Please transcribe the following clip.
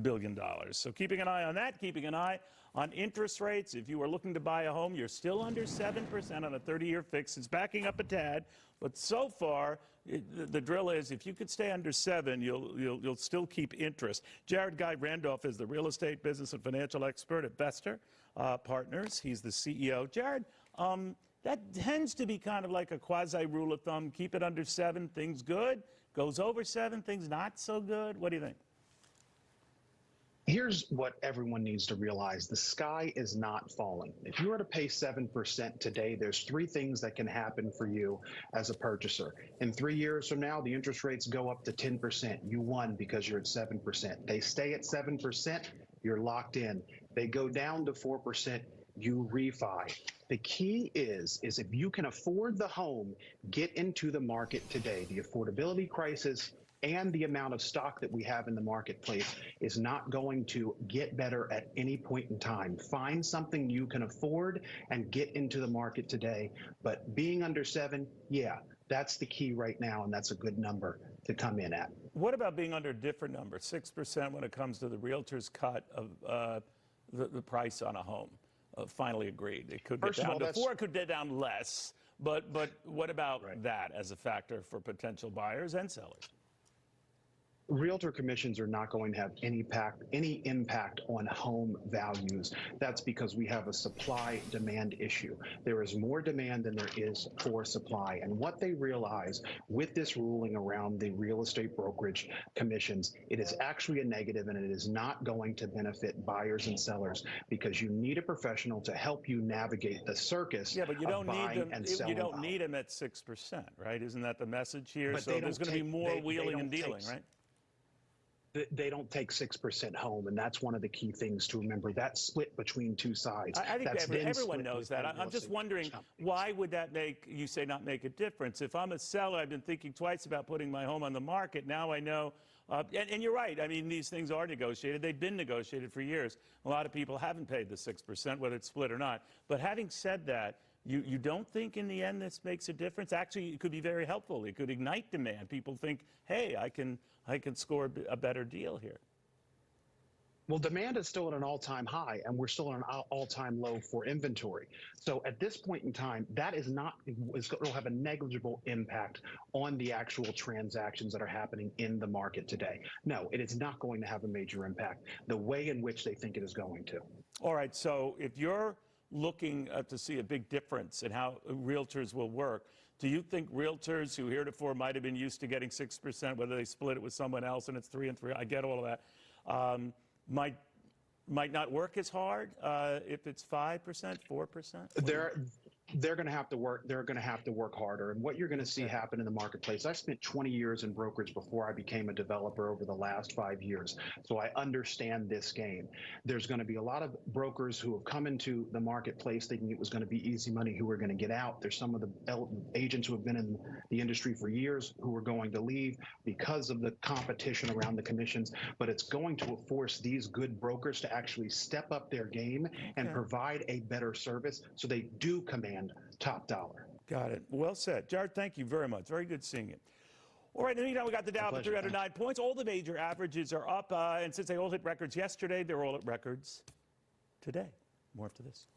billion. So keeping an eye on that, keeping an eye on interest rates. If you are looking to buy a home, you're still under 7% on a 30-year fix. It's backing up a tad, but so far, the drill is if you could stay under 7, you'll still keep interest. Jarrod Randolph is the real estate, business, and financial expert at Vester Partners. He's the CEO. Jarrod, that tends to be kind of like a quasi-rule of thumb. Keep it under 7, things good. Goes over 7, things not so good. What do you think? Here's what everyone needs to realize. The sky is not falling. If you were to pay 7% today, there's 3 things that can happen for you as a purchaser. In 3 years from now, the interest rates go up to 10%. You won because you're at 7%. They stay at 7%, you're locked in. They go down to 4%, you refi. The key is if you can afford the home, get into the market today. The affordability crisis and the amount of stock that we have in the marketplace is not going to get better at any point in time. Find something you can afford and get into the market today. But being under 7, yeah, that's the key right now, and that's a good number to come in at. What about being under a different number, 6% when it comes to the realtor's cut of the price on a home? Finally agreed. It could get down to 4, it could get down less. But what about that as a factor for potential buyers and sellers? Realtor commissions are not going to have any impact on home values. That's because we have a supply-demand issue. There is more demand than there is for supply. And what they realize with this ruling around the real estate brokerage commissions, it is actually a negative, and it is not going to benefit buyers and sellers because you need a professional to help you navigate the circus but you don't of buying and selling. You don't need them at 6%, right? Isn't that the message here? But so there's going to be more wheeling and dealing, right? They don't take 6% home, and that's one of the key things to remember. That's split between 2 sides. I think everyone knows that. I'm just wondering, why would that you say not make a difference? If I'm a seller, I've been thinking twice about putting my home on the market. Now I know, and you're right. I mean, these things are negotiated. They've been negotiated for years. A lot of people haven't paid the 6%, whether it's split or not. But having said that, you don't think in the end this makes a difference? Actually, it could be very helpful. It could ignite demand. People think, hey, I can score a better deal here. Well, demand is still at an all-time high, and we're still at an all-time low for inventory. So at this point in time, that will have a negligible impact on the actual transactions that are happening in the market today. No, it is not going to have a major impact the way in which they think it is going to. All right, so if you're looking to see a big difference in how realtors will work, do you think realtors who heretofore might have been used to getting 6%, whether they split it with someone else and it's 3 and 3, I get all of that, might not work as hard if it's 5%, 4%? They're going to have to work. They're going to have to work harder. And what you're going to see happen in the marketplace, I spent 20 years in brokerage before I became a developer over the last 5 years. So I understand this game. There's going to be a lot of brokers who have come into the marketplace thinking it was going to be easy money who are going to get out. There's some of the agents who have been in the industry for years who are going to leave because of the competition around the commissions. But it's going to force these good brokers to actually step up their game and provide a better service so they do command top dollar. Got it. Well said. Jarrod, thank you very much. Very good seeing you. All right, in the meantime, we got the Dow at 309 points. All the major averages are up, and since they all hit records yesterday, they're all at records today. More after this.